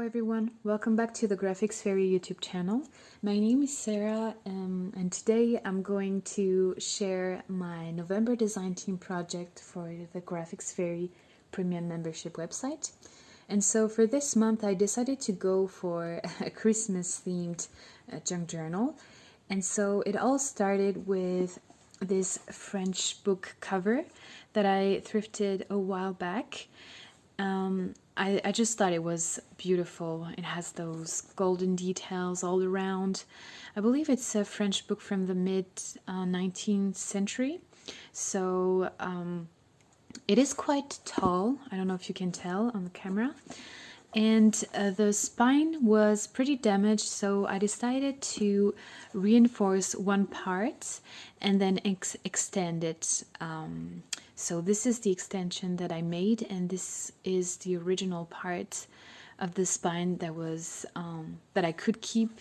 everyone, welcome back to the Graphics Fairy YouTube channel. My name is Sarah and today I'm going to share my November design team project for the Graphics Fairy premium membership website. And so for this month I decided to go for a Christmas themed junk journal. And so it all started with this French book cover that I thrifted a while back. I just thought it was beautiful. It has those golden details all around. I believe it's a French book from the mid 19th century. So it is quite tall. I don't know if you can tell on the camera. And the spine was pretty damaged, so I decided to reinforce one part and then extend it. So this is the extension that I made, and this is the original part of the spine that was that I could keep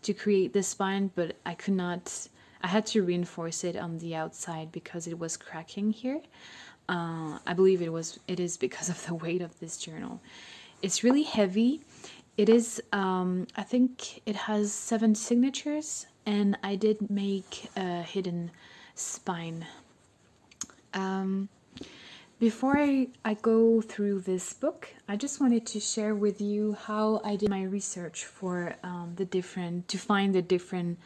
to create the spine, but I could not. I had to reinforce it on the outside because it was cracking here. I believe it is because of the weight of this journal. It's really heavy. It is, I think it has 7 signatures, and I did make a hidden spine. Before I go through this book, I just wanted to share with you how I did my research for to find the different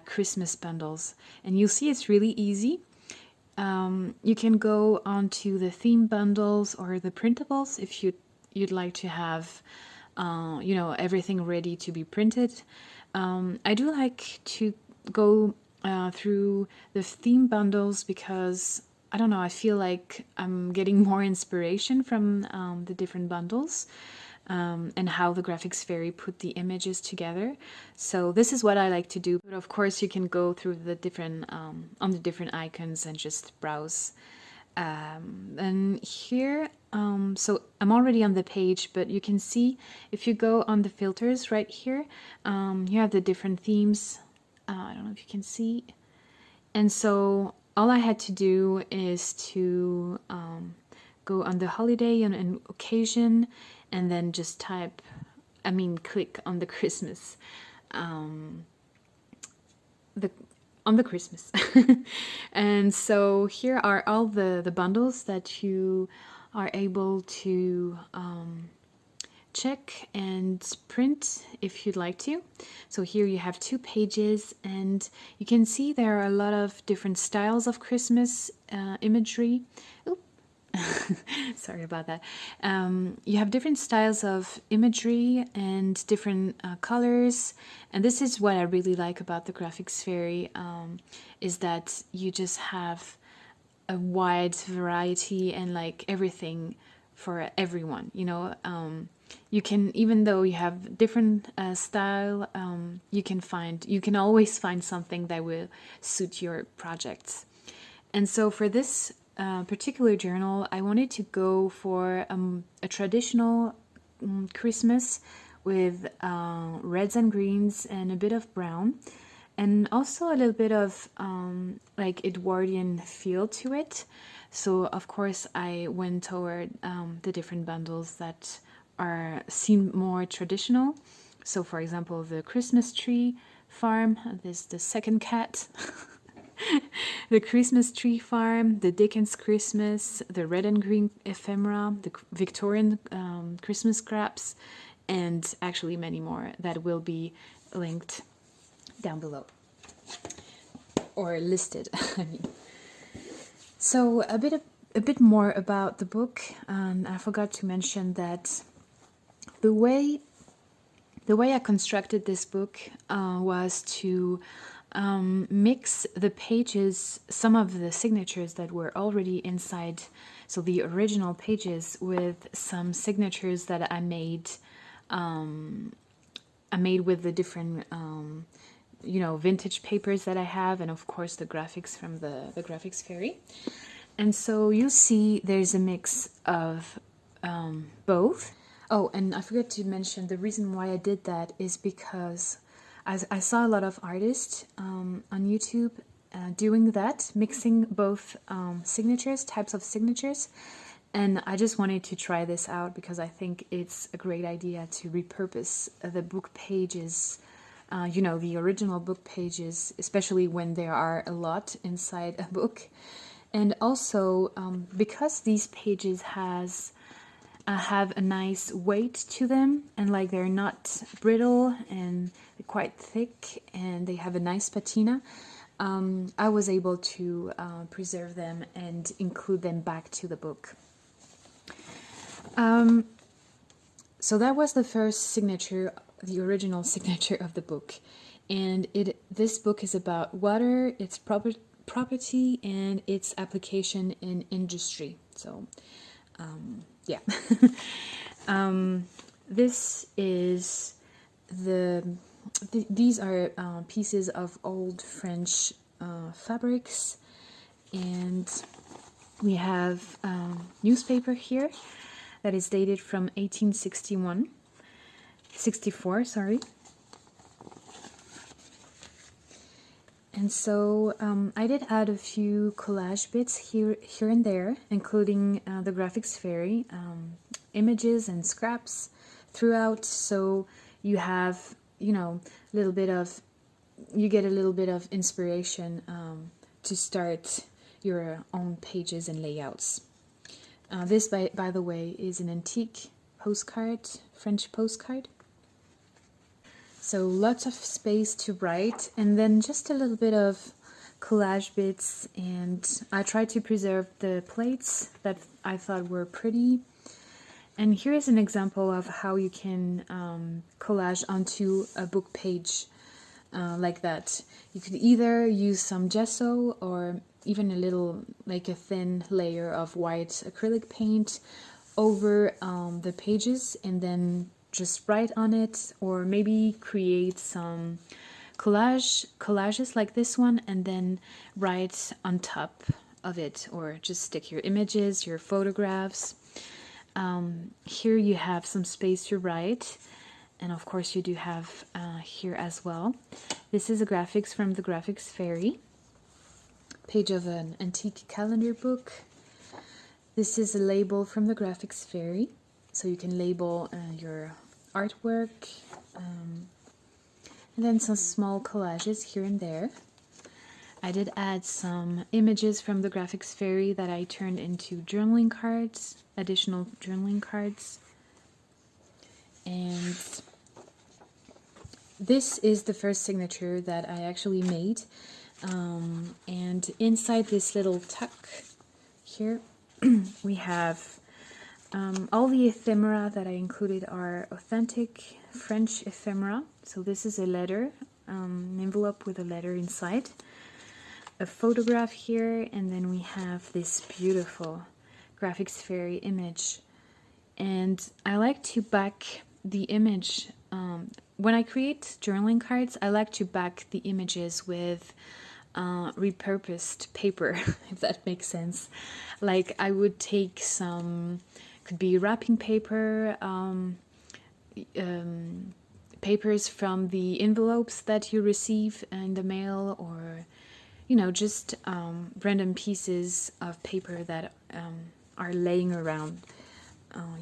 Christmas bundles. And you'll see it's really easy. You can go onto the theme bundles or the printables if you'd like to have everything ready to be printed. I do like to go through the theme bundles because I don't know, I feel like I'm getting more inspiration from the different bundles and how the Graphics Fairy put the images together. So this is what I like to do. But of course you can go through the different on the different icons and just browse. And here, so I'm already on the page, but you can see if you go on the filters right here, you have the different themes. I don't know if you can see. And so all I had to do is to go on the holiday and occasion, and then just click on the Christmas, on the Christmas. And so here are all the bundles that you are able to check and print if you'd like to. So here you have 2 pages, and you can see there are a lot of different styles of Christmas imagery. Oop. Sorry about that. You have different styles of imagery and different colors, and this is what I really like about the Graphics Fairy, is that you just have a wide variety and like everything for everyone, you can, even though you have different style, you can always find something that will suit your projects. And so for this particular journal, I wanted to go for a traditional Christmas with reds and greens and a bit of brown, and also a little bit of like Edwardian feel to it. So of course I went toward the different bundles that seem more traditional. So for example, the Christmas tree farm, there's the second cat. The Christmas tree farm, the Dickens Christmas, the red and green ephemera, the Victorian Christmas scraps, and actually many more that will be linked down below, or listed. I mean. So a bit more about the book. I forgot to mention that the way I constructed this book was to mix the pages, some of the signatures that were already inside, so the original pages, with some signatures that I made with the different vintage papers that I have, and of course the graphics from the Graphics Fairy. And so you see there's a mix of both. Oh, and I forgot to mention, the reason why I did that is because I saw a lot of artists on YouTube doing that, mixing both types of signatures, And I just wanted to try this out because I think it's a great idea to repurpose the book pages, you know, the original book pages, especially when there are a lot inside a book. And also, because these pages have a nice weight to them, and like they're not brittle and they're quite thick and they have a nice patina, I was able to preserve them and include them back to the book. So that was the first signature, the original signature of the book. And this book is about water, its property, and its application in industry. So, yeah. This is these are pieces of old French fabrics, and we have newspaper here that is dated from 1864, sorry. And so I did add a few collage bits here and there, including the graphics fairy, images and scraps throughout. So you have, you know, you get a little bit of inspiration to start your own pages and layouts. This, by the way, is an antique postcard, French postcard. So lots of space to write, and then just a little bit of collage bits, and I tried to preserve the plates that I thought were pretty. And here is an example of how you can collage onto a book page like that. You could either use some gesso or even a little, like a thin layer of white acrylic paint over the pages and then just write on it, or maybe create some collages like this one and then write on top of it, or just stick your images, your photographs. Here you have some space to write, and of course you do have here as well. This is a graphics from the Graphics Fairy, page of an antique calendar book. This is a label from the Graphics Fairy, so you can label your artwork, and then some small collages here and there. I did add some images from the Graphics Fairy that I turned into journaling cards, additional journaling cards. And this is the first signature that I actually made. And inside this little tuck here, we have all the ephemera that I included are authentic French ephemera. So this is a letter, an envelope with a letter inside, a photograph here, and then we have this beautiful Graphics Fairy image. And I like to back the image. When I create journaling cards, I like to back the images with repurposed paper, if that makes sense. Like I would take some, could be wrapping paper, papers from the envelopes that you receive in the mail, or you know, just random pieces of paper that are laying around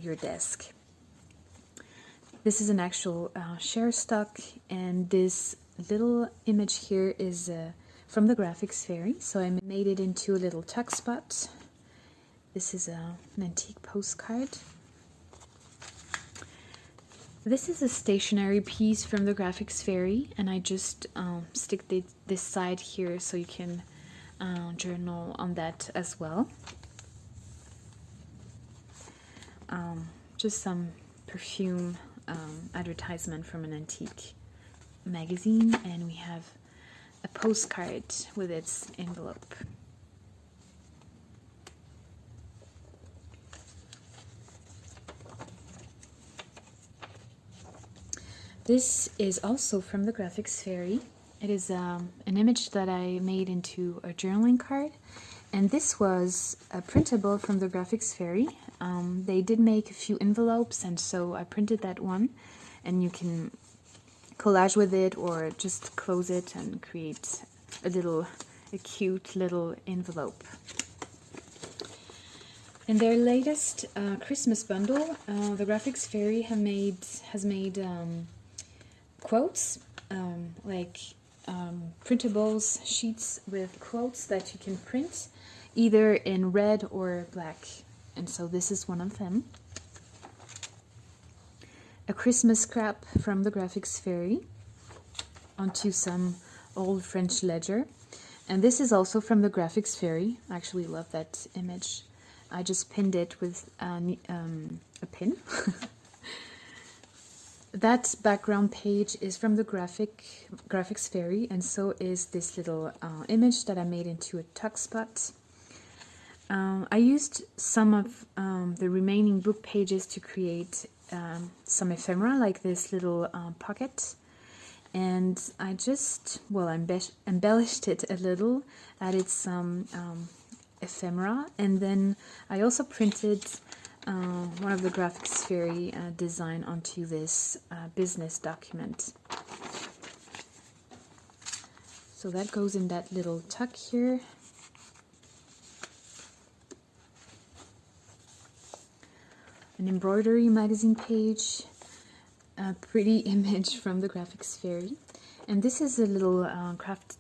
your desk. This is an actual share stock, and this little image here is from the Graphics Fairy, so I made it into a little tuck spot. This is an antique postcard. This is a stationery piece from the Graphics Fairy, and I just stick this side here so you can journal on that as well. Just some perfume advertisement from an antique magazine, and we have a postcard with its envelope. This is also from the Graphics Fairy. It is an image that I made into a journaling card, and this was a printable from the Graphics Fairy. They did make a few envelopes, and so I printed that one, and you can collage with it or just close it and create a cute little envelope. In their latest Christmas bundle, the Graphics Fairy has made quotes, like printables, sheets with quotes that you can print either in red or black. And so this is one of them. A Christmas scrap from the Graphics Fairy onto some old French ledger. And this is also from the Graphics Fairy. I actually love that image. I just pinned it with a pin. That background page is from the Graphics Fairy, and so is this little image that I made into a tuck spot. I used some of the remaining book pages to create some ephemera, like this little pocket. And I just, well, embellished it a little, added some ephemera, and then I also printed one of the Graphics Fairy design onto this business document. So that goes in that little tuck here. An embroidery magazine page, a pretty image from the Graphics Fairy. And this is a little craft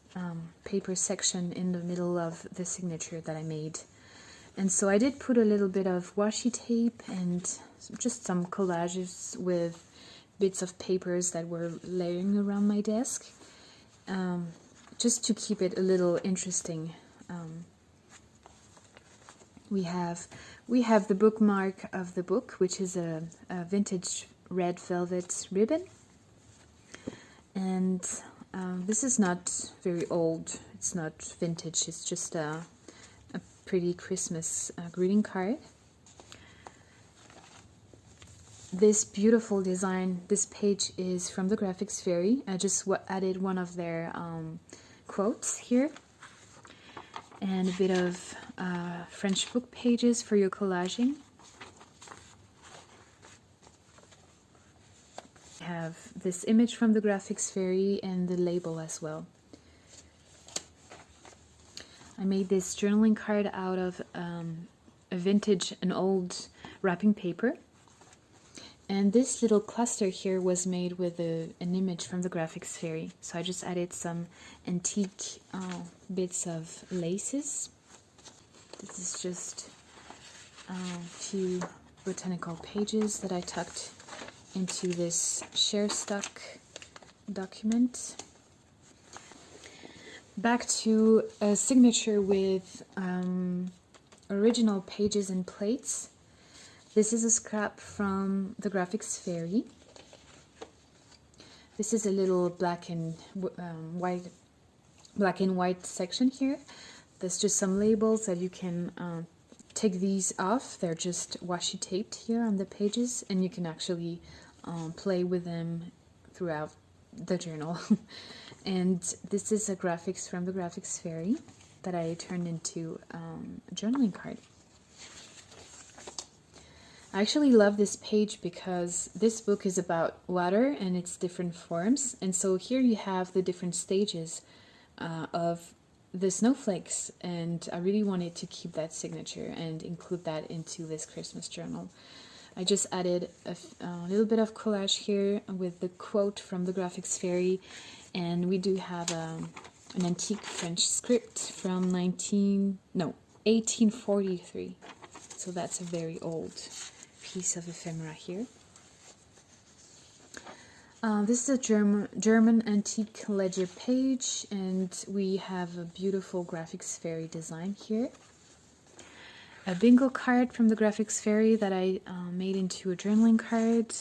paper section in the middle of the signature that I made. And so I did put a little bit of washi tape and just some collages with bits of papers that were laying around my desk, just to keep it a little interesting. We have the bookmark of the book, which is a vintage red velvet ribbon. And this is not very old. It's not vintage. It's just a pretty Christmas greeting card. This beautiful design, this page is from the Graphics Fairy. I just added one of their quotes here. And a bit of French book pages for your collaging. I have this image from the Graphics Fairy and the label as well. I made this journaling card out of an old wrapping paper. And this little cluster here was made with an image from the Graphics Fairy. So I just added some antique bits of laces. This is just a few botanical pages that I tucked into this share stock document. Back to a signature with original pages and plates. This is a scrap from the Graphics Fairy. This is a little black and white section here. There's just some labels that you can take these off. They're just washi taped here on the pages, and you can actually play with them throughout the journal. And this is a graphics from the Graphics Fairy that I turned into a journaling card. I actually love this page because this book is about water and its different forms. And so here you have the different stages of the snowflakes. And I really wanted to keep that signature and include that into this Christmas journal. I just added a little bit of collage here with the quote from the Graphics Fairy. And we do have an antique French script from 1843. So that's a very old piece of ephemera here. This is a German antique ledger page, and we have a beautiful Graphics Fairy design here. A bingo card from the Graphics Fairy that I made into a journaling card.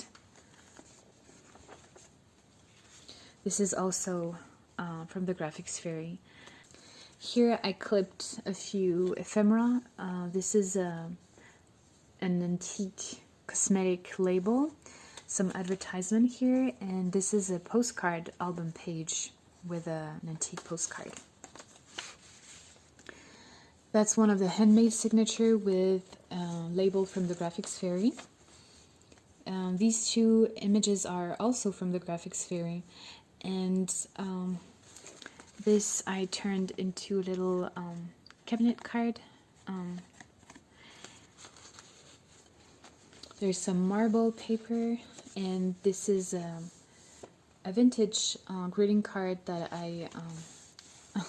This is also from the Graphics Fairy. Here I clipped a few ephemera. This is an antique cosmetic label, some advertisement here, and this is a postcard album page with an antique postcard. That's one of the handmade signature with a label from the Graphics Fairy. These two images are also from the Graphics Fairy, and this I turned into a little cabinet card. There's some marble paper, and this is a vintage greeting card that I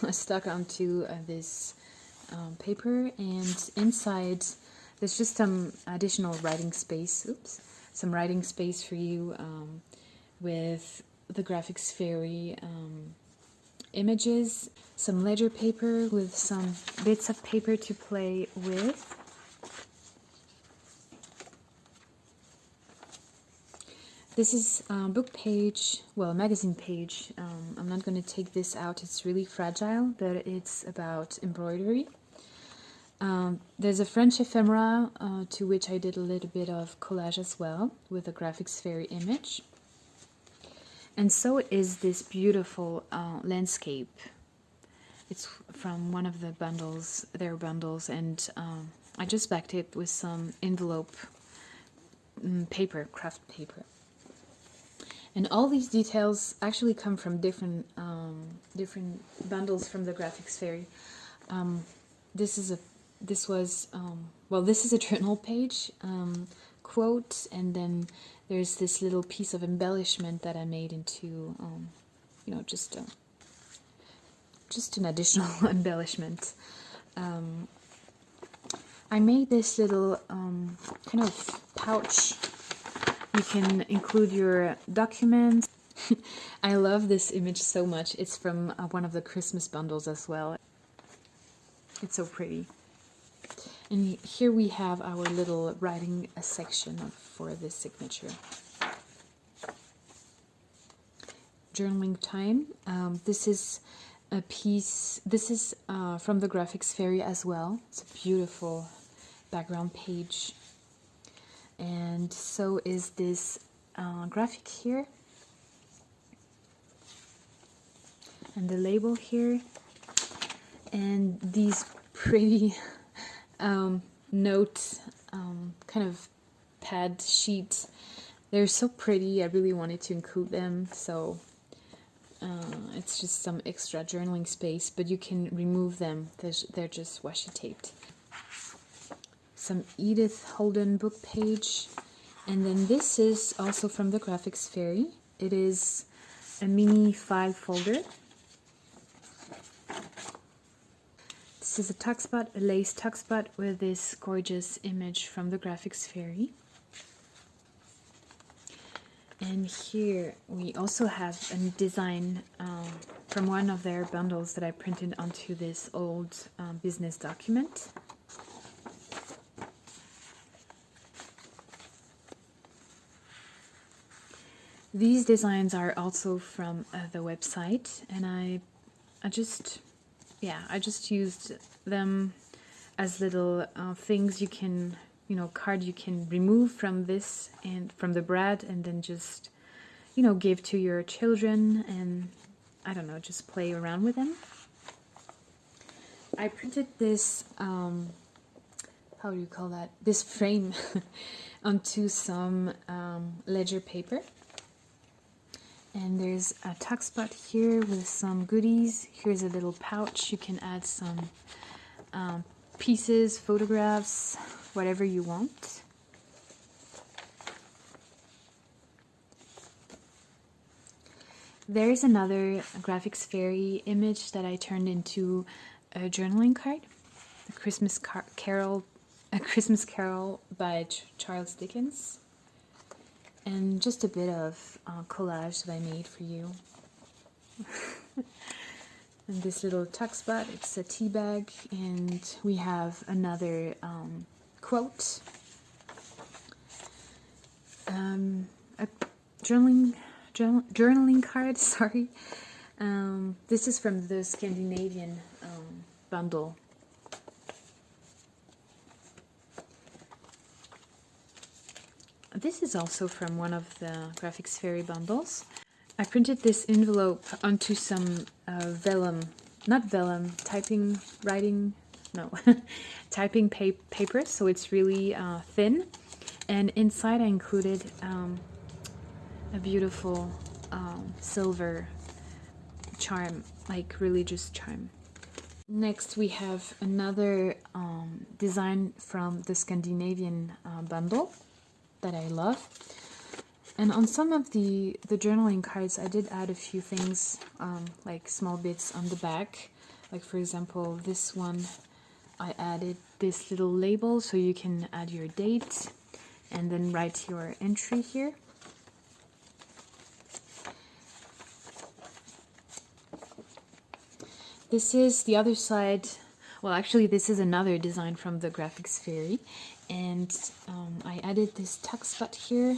stuck onto this paper, and inside there's just some additional writing space. Oops, some writing space for you with the Graphics Fairy images, some ledger paper with some bits of paper to play with. This is book page, well, magazine page. I'm not going to take this out, it's really fragile, but it's about embroidery. There's a French ephemera to which I did a little bit of collage as well with a Graphics Fairy image. And so is this beautiful landscape. It's from one of the bundles, their bundles, and I just backed it with some envelope paper, craft paper. And all these details actually come from different bundles from the Graphics Fairy. This is a journal page quote, and then there's this little piece of embellishment that I made into, just an additional embellishment. I made this little kind of pouch. You can include your documents. I love this image so much. It's from one of the Christmas bundles as well. It's so pretty. And here we have our little writing section for this signature. Journaling time. This is a piece. This is from the Graphics Fairy as well. It's a beautiful background page. And so is this graphic here, and the label here, and these pretty note kind of pad sheets. They're so pretty. I really wanted to include them, so it's just some extra journaling space, but you can remove them. They're just washi taped. Some Edith Holden book page, and then this is also from the Graphics Fairy. It is a mini file folder. This is a tuck spot, a lace tuck spot with this gorgeous image from the Graphics Fairy. And here we also have a design from one of their bundles that I printed onto this old business document. These designs are also from the website, and I just used them as little things you can, card you can remove from this and from the brand, and then just, give to your children, and I don't know, just play around with them. I printed this, how do you call that? This frame onto some ledger paper. And there's a tuck spot here with some goodies. Here's a little pouch. You can add some pieces, photographs, whatever you want. There's another Graphics Fairy image that I turned into a journaling card. A Christmas Carol by Charles Dickens. And just a bit of collage that I made for you. And this little tuck spot, it's a tea bag, and we have another quote. A journaling card, sorry. This is from the Scandinavian bundle. This is also from one of the Graphics Fairy bundles. I printed this envelope onto some vellum, not vellum, typing paper, so it's really thin. And inside I included a beautiful silver charm, like religious charm. Next we have another design from the Scandinavian bundle. that I love. And on some of the journaling cards, I did add a few things, like small bits on the back. Like for example, this one, I added this little label so you can add your date and then write your entry here. This is the other side. Well, actually, this is another design from the Graphics Fairy. And I added this tuck spot here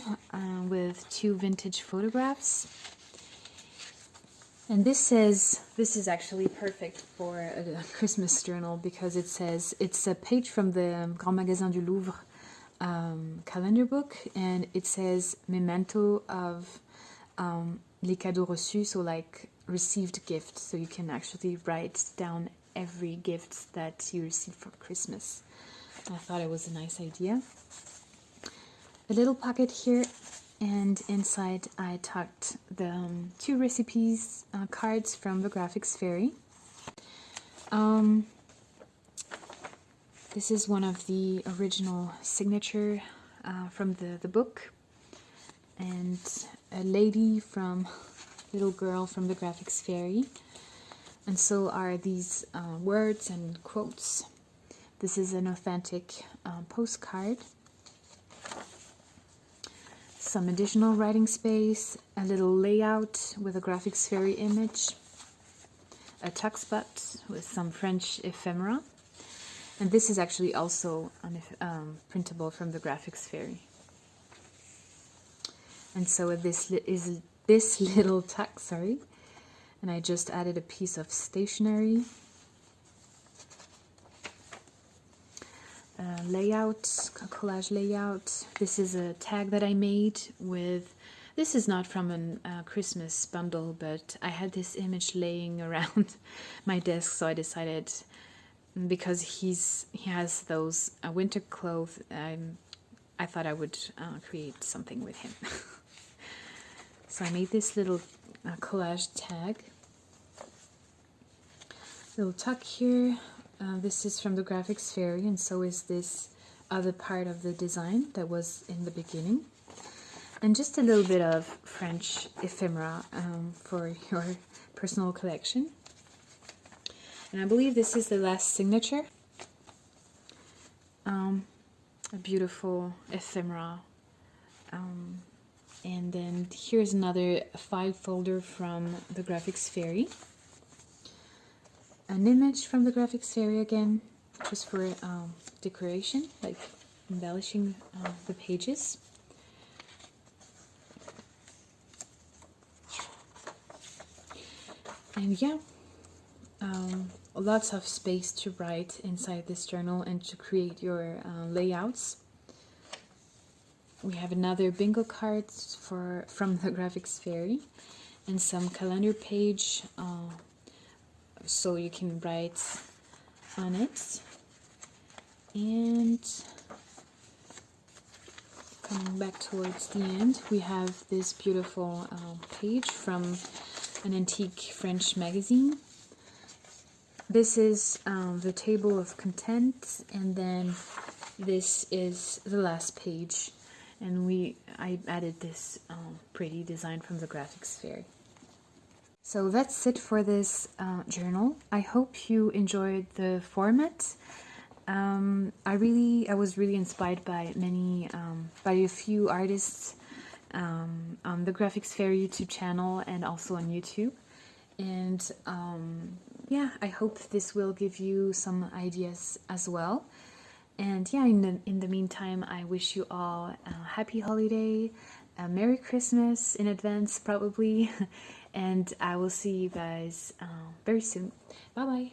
with 2 vintage photographs. And this is actually perfect for a Christmas journal because it says, it's a page from the Grand Magasin du Louvre calendar book, and it says memento of les cadeaux reçus, so like received gifts. So you can actually write down every gift that you received for Christmas. I thought it was a nice idea. A little pocket here, and inside I tucked the 2 recipes cards from the Graphics Fairy. This is one of the original signature from the book, and a lady from little girl from the Graphics Fairy, and so are these words and quotes. This is an authentic postcard. Some additional writing space, a little layout with a Graphics Fairy image, a tuck spot with some French ephemera, and this is actually also printable from the Graphics Fairy. And so this is this little tuck, sorry, and I just added a piece of stationery. Layout, collage layout. This is a tag that I made with, this is not from a Christmas bundle, but I had this image laying around my desk, so I decided, because he has those winter clothes, I thought I would create something with him. So I made this little collage tag. Little tuck here. This is from the Graphics Fairy, and so is this other part of the design that was in the beginning. And just a little bit of French ephemera for your personal collection. And I believe this is the last signature. A beautiful ephemera. And then here's another file folder from the Graphics Fairy. An image from the Graphics Fairy again, just for decoration, like embellishing the pages. And yeah, lots of space to write inside this journal and to create your layouts. We have another bingo card from the Graphics Fairy, and some calendar page so you can write on it. And coming back towards the end, we have this beautiful page from an antique French magazine. This is the table of contents, and then this is the last page, and I added this pretty design from the Graphics Fairy. So that's it for this journal. I hope you enjoyed the format. I was really inspired by by a few artists on the Graphics Fairy YouTube channel and also on YouTube. And yeah, I hope this will give you some ideas as well. And yeah, in the meantime, I wish you all a happy holiday, a Merry Christmas in advance probably, and I will see you guys very soon. Bye bye.